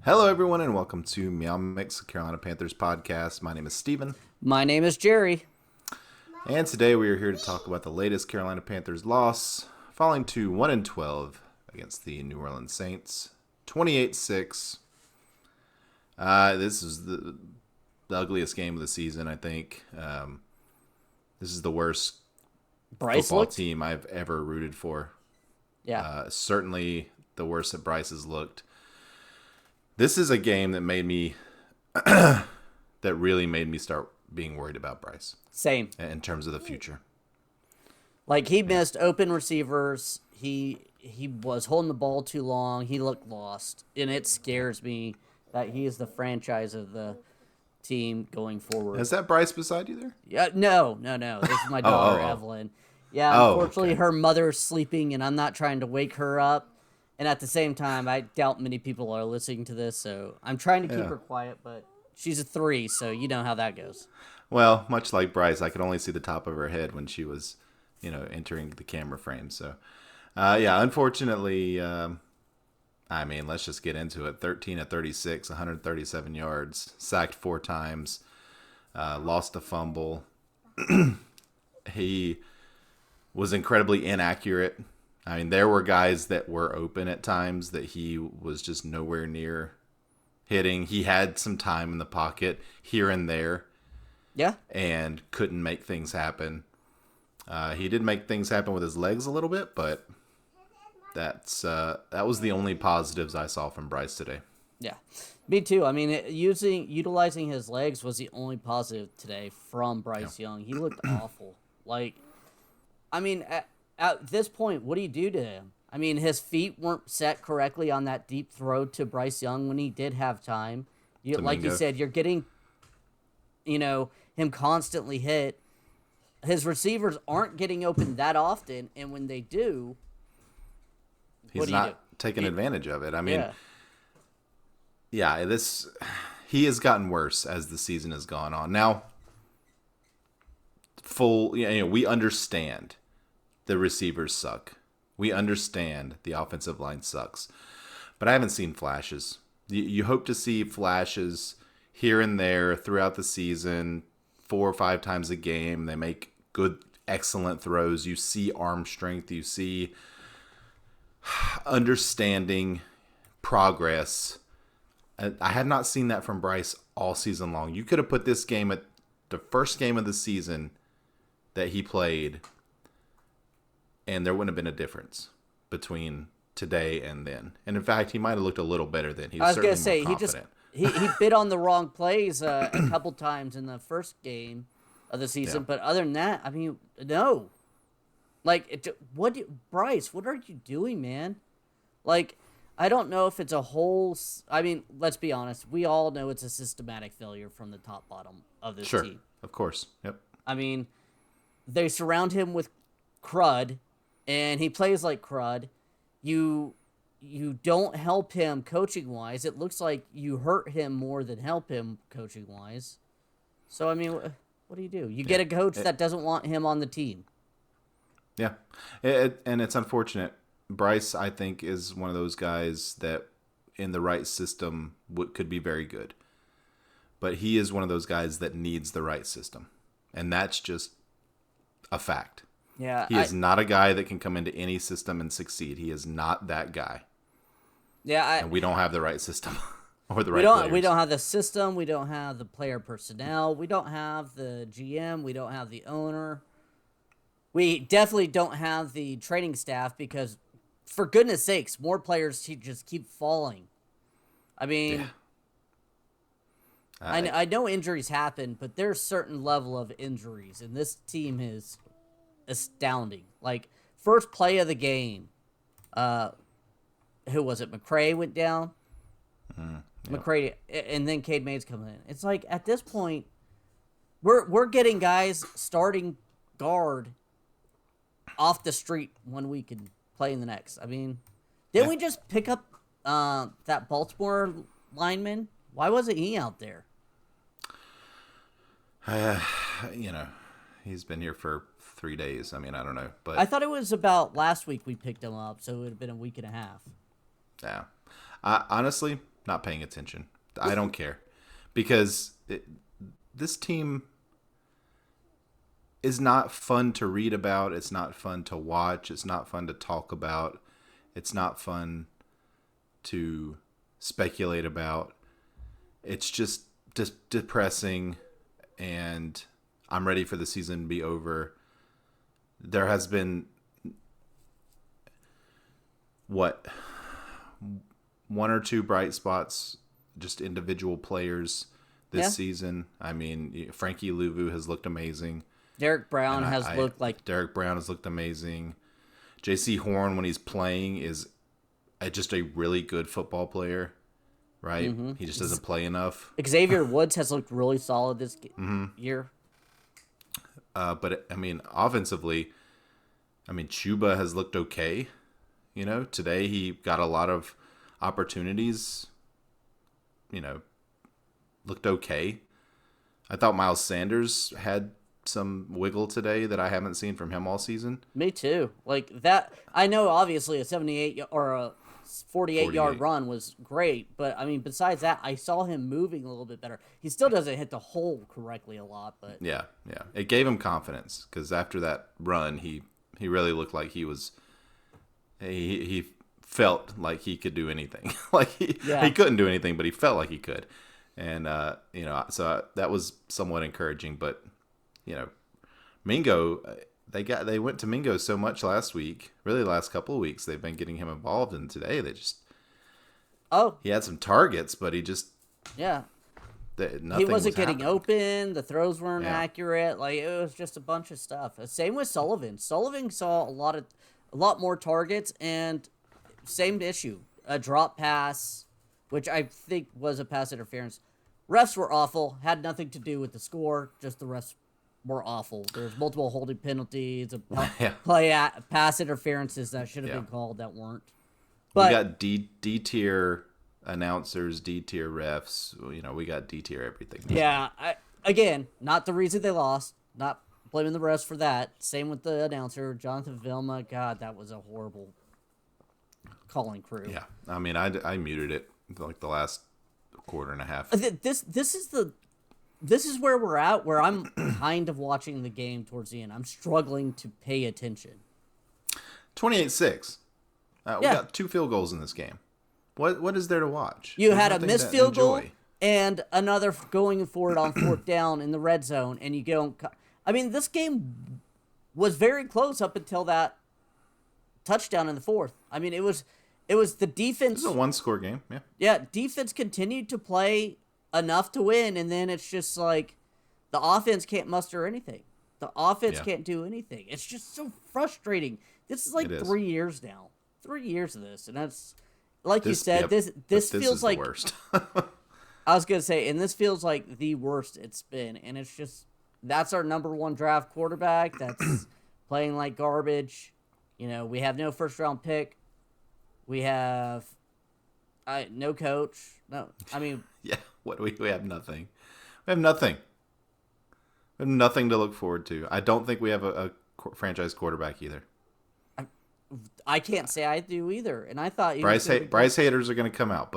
Hello, everyone, and welcome to Meow Mix, Carolina Panthers podcast. My name is Steven, My name is Jerry. and today we are here to talk about the latest Carolina Panthers loss, falling to 1-12 against the New Orleans Saints, 28-6. This is the ugliest game of the season, I think. This is the worst Bryce football looked. team I've ever rooted for. Yeah. Certainly the worst that Bryce has looked. This is a game that made me, that really made me start being worried about Bryce Same. in terms of the future. Like he missed open receivers. He was holding the ball too long. He looked lost, and it scares me that he is the franchise of the team going forward. Is that Bryce beside you there? Yeah. No. This is my daughter oh. Evelyn. Yeah. Oh, Unfortunately, okay. her mother's sleeping, and I'm not trying to wake her up. And at the same time, I doubt many people are listening to this, so I'm trying to keep her quiet. But she's a 3, so you know how that goes. Well, much like Bryce, I could only see the top of her head when she was, entering the camera frame. So, unfortunately, let's just get into it. 13 of 36, 137 yards, sacked 4 times, lost a fumble. He was incredibly inaccurate. I mean, there were guys that were open at times that he was just nowhere near hitting. He had some time in the pocket here and there. Yeah. And couldn't make things happen. He did make things happen with his legs a little bit, but that was the only positives I saw from Bryce today. Yeah, me too. I mean, utilizing his legs was the only positive today from Bryce Young. He looked awful. Like, I mean, at this point, what do you do to him? I mean, his feet weren't set correctly on that deep throw to Bryce Young when he did have time. Like you said, you're getting, him constantly hit. His receivers aren't getting open that often, and when they do, he's not taking advantage of it. I mean, he has gotten worse as the season has gone on. Now, we understand the receivers suck. We understand the offensive line sucks. But I haven't seen flashes. You hope to see flashes here and there throughout the season, 4 or 5 times a game. They make good, excellent throws. You see arm strength. You see understanding, progress. I have not seen that from Bryce all season long. You could have put this game at the first game of the season that he played, and there wouldn't have been a difference between today and then. And in fact, he might have looked a little better then. He was certainly more confident. He bit on the wrong plays a couple times in the first game of the season, but other than that, I mean, no. Like, Bryce, what are you doing, man? Like, I don't know if it's a whole. I mean, let's be honest. We all know it's a systematic failure from the top bottom of this team. Sure, of course. Yep. I mean, they surround him with crud, and he plays like crud. You don't help him coaching wise. It looks like you hurt him more than help him coaching wise. So I mean, what do? You get a coach that doesn't want him on the team. Yeah, and it's unfortunate. Bryce, I think, is one of those guys that in the right system could be very good. But he is one of those guys that needs the right system. And that's just a fact. Yeah, he is not a guy that can come into any system and succeed. He is not that guy. Yeah, and we don't have the right system or the right players. We don't have the system. We don't have the player personnel. We don't have the GM. We don't have the owner. We definitely don't have the training staff because, for goodness sakes, more players just keep falling. I mean, I know injuries happen, but there's a certain level of injuries, and this team is astounding. Like, first play of the game, who was it? McCray went down. McCray, and then Cade Mays coming in. It's like, at this point, we're getting guys starting guard off the street one week and play in the next. I mean, didn't we just pick up that Baltimore lineman? Why wasn't he out there? He's been here for 3 days. I mean, I don't know, but I thought it was about last week we picked him up, so it would have been a week and a half. Yeah. Honestly, not paying attention. I don't care because this team is not fun to read about. It's not fun to watch. It's not fun to talk about. It's not fun to speculate about. It's just depressing, and I'm ready for the season to be over. There has been one or two bright spots, just individual players this season. I mean, Frankie Louvu has looked amazing. Derek Brown Derek Brown has looked amazing. J.C. Horn, when he's playing, is just a really good football player, right? Mm-hmm. He just doesn't play enough. Xavier Woods has looked really solid this year. But, I mean, offensively, Chuba has looked okay. Today he got a lot of opportunities, looked okay. I thought Miles Sanders had some wiggle today that I haven't seen from him all season. Me too. Like that, I know obviously a 78 or a 48-yard run was great, but I mean, besides that, I saw him moving a little bit better. He still doesn't hit the hole correctly a lot, but yeah. It gave him confidence because after that run, he really looked like he was. He felt like he could do anything. He couldn't do anything, but he felt like he could. And, so that was somewhat encouraging. But, Mingo, they went to Mingo so much last week, really the last couple of weeks, they've been getting him involved. And today he had some targets, but he just, he wasn't getting open. The throws weren't accurate. Like, it was just a bunch of stuff. Same with Sullivan. Sullivan saw a lot more targets, and same issue. A drop pass, which I think was a pass interference. Refs were awful. Had nothing to do with the score. Just the refs were awful. There's multiple holding penalties, pass interferences that should have been called that weren't. But we got D-tier announcers, D-tier refs. We got D-tier everything. Again, not the reason they lost. Not blaming the refs for that. Same with the announcer, Jonathan Vilma. God, that was a horrible calling crew. Yeah, I mean, I muted it like the last quarter and a half. This is where we're at, where I'm kind of watching the game towards the end. I'm struggling to pay attention. 28-6. We got 2 field goals in this game. What is there to watch? You had a missed field goal and another going forward on 4th down in the red zone, and you don't. I mean, this game was very close up until that touchdown in the 4th. I mean, it was the defense. It was a 1-score game, yeah. Yeah, defense continued to play enough to win, and then it's just like the offense can't muster anything. The offense can't do anything. It's just so frustrating. This is like 3 years now. 3 years of this, and that's like you said. This feels like the worst. I was gonna say, and this feels like the worst it's been, and it's just. That's our number 1 draft quarterback that's playing like garbage. We have no first-round pick. We have no coach. No, I mean... Yeah, what we have nothing. We have nothing. We have nothing to look forward to. I don't think we have a franchise quarterback either. I can't say I do either, and I thought... Bryce haters are going to come out,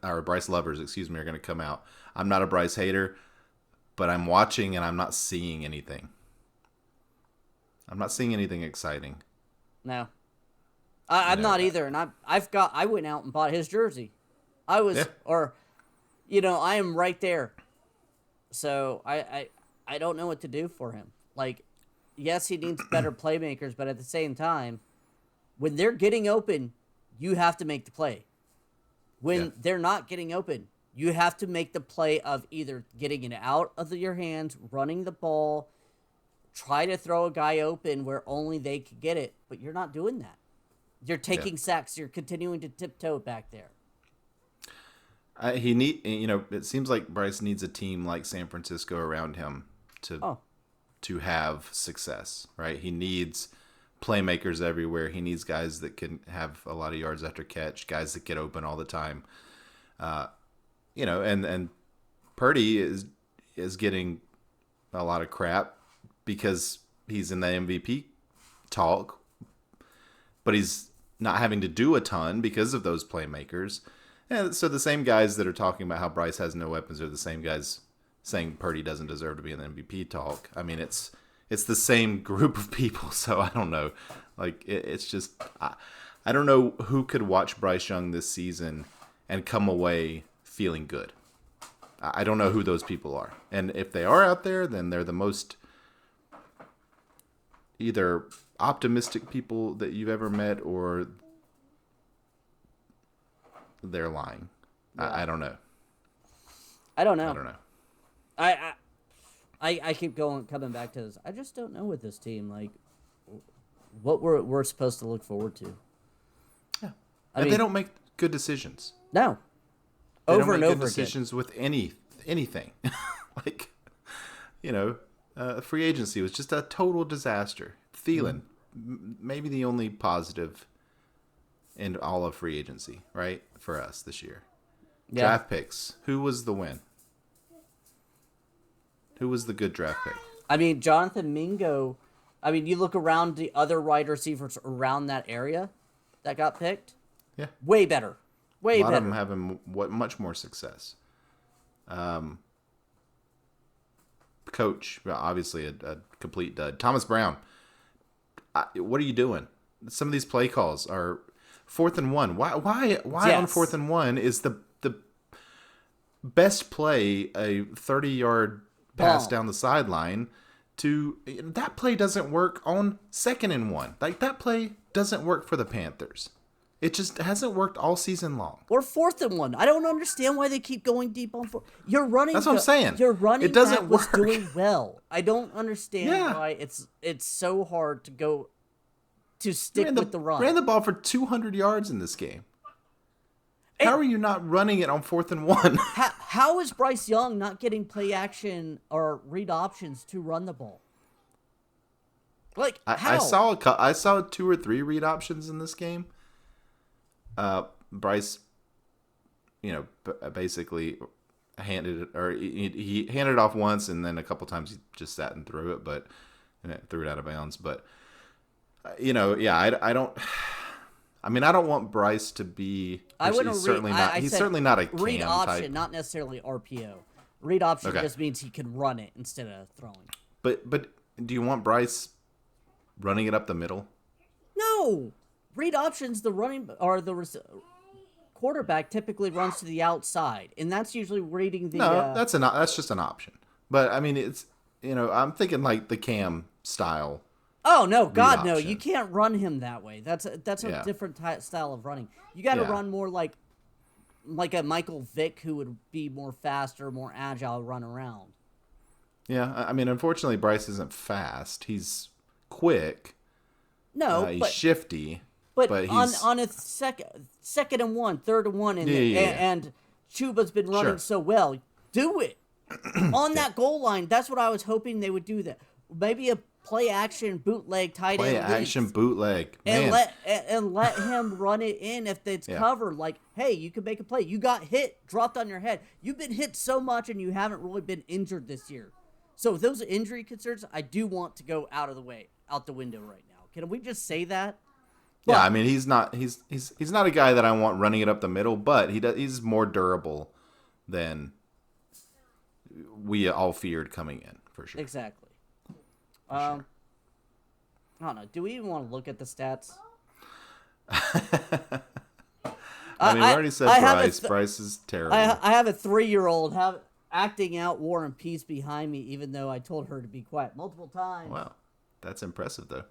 or Bryce lovers, excuse me, are going to come out. I'm not a Bryce hater. But I'm watching and I'm not seeing anything. I'm not seeing anything exciting. No. I'm not either. And I went out and bought his jersey. I am right there. So I don't know what to do for him. Like, yes, he needs better playmakers, but at the same time, when they're getting open, you have to make the play. When they're not getting open, you have to make the play of either getting it out of your hands, running the ball, try to throw a guy open where only they can get it, but you're not doing that. You're taking sacks. You're continuing to tiptoe back there. It seems like Bryce needs a team like San Francisco around him to have success, right? He needs playmakers everywhere. He needs guys that can have a lot of yards after catch, guys that get open all the time. And Purdy is getting a lot of crap because he's in the MVP talk, but he's not having to do a ton because of those playmakers. And so the same guys that are talking about how Bryce has no weapons are the same guys saying Purdy doesn't deserve to be in the MVP talk. I mean, it's the same group of people, so I don't know. Like, it's just I don't know who could watch Bryce Young this season and come away feeling good. I don't know who those people are. And if they are out there, then they're the most either optimistic people that you've ever met, or they're lying. Yeah. I don't know. I don't know. I keep coming back to this. I just don't know with this team, like, what we're supposed to look forward to. Yeah, and they don't make good decisions. No, they don't make good decisions with anything. Like, free agency was just a total disaster. Thielen, maybe the only positive in all of free agency, right, for us this year. Yeah. Draft picks. Who was the win? Who was the good draft pick? I mean, Jonathan Mingo. I mean, you look around the other wide receivers around that area that got picked. Yeah. Way better. Way better. A lot of them having much more success. Coach, obviously a complete dud. Thomas Brown. What are you doing? Some of these play calls are 4th and 1. Why yes. On 4th and 1 is the best play a 30-yard pass down the sideline to that play doesn't work on 2nd and 1. Like, that play doesn't work for the Panthers. It just hasn't worked all season long. Or 4th and 1. I don't understand why they keep going deep on 4th. You're running. That's what I'm saying. Your running it doesn't back work. was doing well. I don't understand why it's so hard to stick with the run. Ran the ball for 200 yards in this game. How are you not running it on 4th and 1? How is Bryce Young not getting play action or read options to run the ball? Like, how? I saw 2 or 3 read options in this game. Bryce, basically handed it, or he handed it off once, and then a couple times he just sat and threw it, but threw it out of bounds. But I don't. I mean, I don't want Bryce to be. He's certainly not a Cam read option, type. not necessarily RPO. Read option just means he can run it instead of throwing. But do you want Bryce running it up the middle? No. Read options. The running or the quarterback typically runs to the outside, and that's usually reading the. No, that's just an option. But I mean, it's I'm thinking like the Cam style. Oh no, God no! You can't run him that way. That's a different style of running. You got to run more like a Michael Vick, who would be more faster, more agile, run around. Yeah, I mean, unfortunately, Bryce isn't fast. He's quick. No, he's shifty. But he's on a second and 1, 3rd and 1, and Chuba's been running so well. Do it on that goal line. That's what I was hoping they would do. That maybe a play action bootleg tight end. Play action bootleg. And let him run it in if it's covered. Like, hey, you can make a play. You got hit, dropped on your head. You've been hit so much, and you haven't really been injured this year. So with those injury concerns, I do want to go out the window right now. Can we just say that? But, I mean, he's not a guy that I want running it up the middle, but he's more durable than we all feared coming in, for sure. Exactly. I don't know. Do we even want to look at the stats? I mean, we already said Bryce. Bryce is terrible. I have a 3-year-old acting out War and Peace behind me, even though I told her to be quiet multiple times. Wow. That's impressive, though.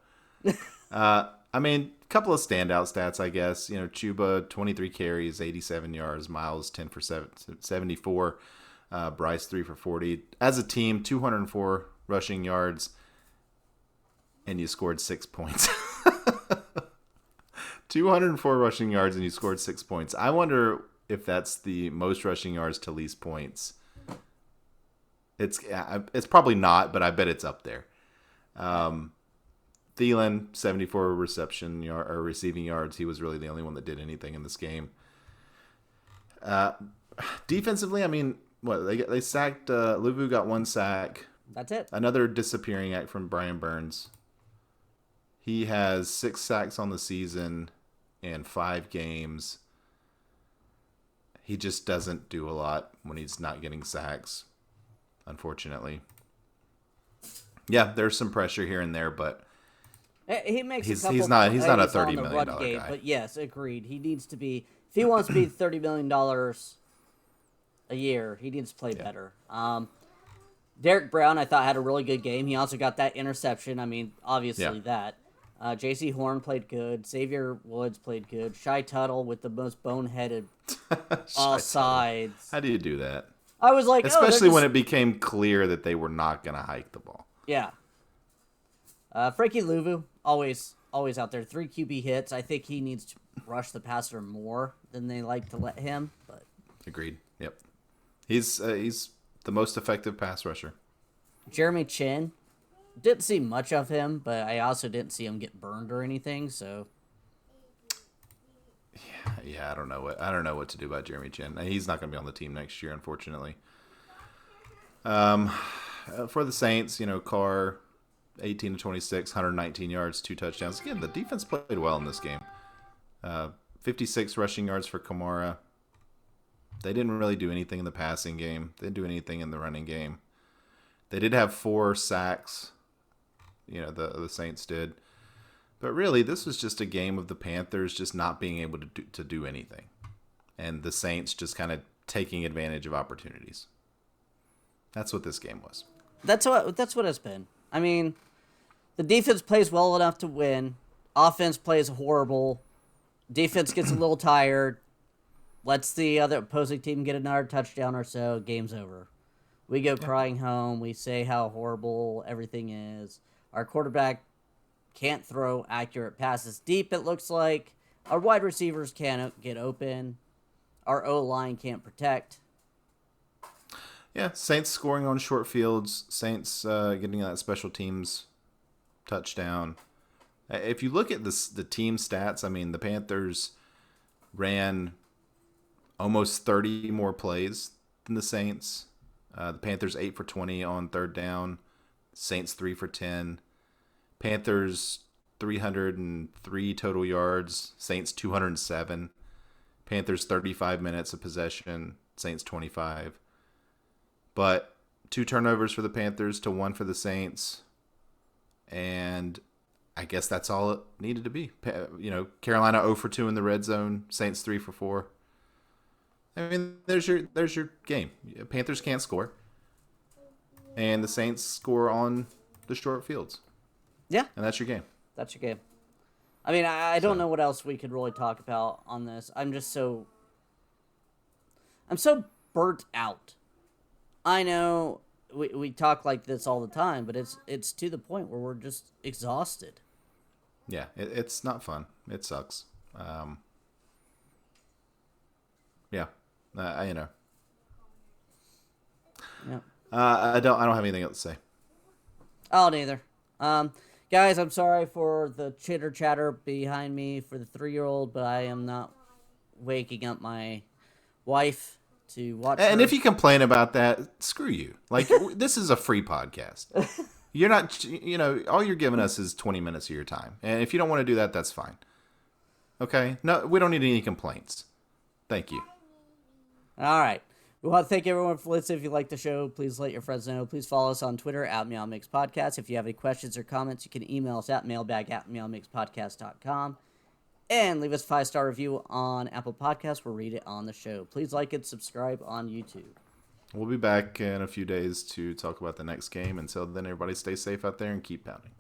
I mean, a couple of standout stats, I guess. Chuba, 23 carries, 87 yards. Miles, 10 for 74. Bryce, 3 for 40. As a team, 204 rushing yards, and you scored 6 points. 204 rushing yards, and you scored 6 points. I wonder if that's the most rushing yards to least points. It's probably not, but I bet it's up there. Thielen, 74 receiving yards. He was really the only one that did anything in this game. Defensively, I mean, they sacked. Luvu got 1 sack. That's it. Another disappearing act from Brian Burns. He has 6 sacks on the season in 5 games. he just doesn't do a lot when he's not getting sacks, unfortunately. Yeah, there's some pressure here and there, but he makes he's a couple not a plays $30 on the million run game, guy. but yes, agreed. He needs to be, if he wants to be $30 million a year, he needs to play better. Derek Brown, I thought, had a really good game. He also got that interception. I mean, obviously that. J.C. Horn played good. Xavier Woods played good. Shy Tuttle with the most boneheaded offsides. How do you do that? I was like, especially when it became clear that they were not going to hike the ball. Yeah. Frankie Louvu, always out there. 3 QB hits. I think he needs to rush the passer more than they like to let him. But agreed. Yep. He's the most effective pass rusher. Jeremy Chin, didn't see much of him, but I also didn't see him get burned or anything. So. Yeah, I don't know what to do about Jeremy Chin. He's not going to be on the team next year, unfortunately. For the Saints, Carr, 18 to 26, 119 yards, 2 touchdowns. Again, the defense played well in this game. 56 rushing yards for Kamara. They didn't really do anything in the passing game. They didn't do anything in the running game. They did have 4 sacks. The Saints did. But really, this was just a game of the Panthers just not being able to do anything. And the Saints just kind of taking advantage of opportunities. That's what this game was. That's what it's been. I mean, the defense plays well enough to win. Offense plays horrible. Defense gets a little tired. Lets the other opposing team get another touchdown or so. Game's over. We go crying home. We say how horrible everything is. Our quarterback can't throw accurate passes deep, it looks like. Our wide receivers can't get open. Our O-line can't protect. Yeah, Saints scoring on short fields. Saints getting that special teams touchdown. If you look at the team stats, I mean, the Panthers ran almost 30 more plays than the Saints. The Panthers 8 for 20 on third down. Saints 3 for 10. Panthers 303 total yards. Saints 207. Panthers 35 minutes of possession. Saints 25. But 2 turnovers for the Panthers to 1 for the Saints. And I guess that's all it needed to be. Carolina 0 for 2 in the red zone. Saints 3 for 4. I mean, there's your game. Panthers can't score. And the Saints score on the short fields. Yeah. And that's your game. That's your game. I mean, I don't know what else we could really talk about on this. I'm so burnt out. I know we talk like this all the time, but it's to the point where we're just exhausted. Yeah, it's not fun. It sucks. Yeah, Yeah. I don't have anything else to say. Oh, neither. Guys, I'm sorry for the chitter chatter behind me for the 3-year-old, but I am not waking up my wife to watch. And her. if you complain about that, screw you. Like, this is a free podcast. You're not, all you're giving us is 20 minutes of your time. And if you don't want to do that, that's fine. Okay? No, we don't need any complaints. Thank you. All right. We want to thank everyone for listening. If you like the show, please let your friends know. Please follow us on Twitter at MeowMixPodcast. If you have any questions or comments, you can email us at mailbag@meowmixpodcast.com. And leave us a 5-star review on Apple Podcasts. We'll read it on the show. Please like and subscribe on YouTube. We'll be back in a few days to talk about the next game. Until then, everybody stay safe out there and keep pounding.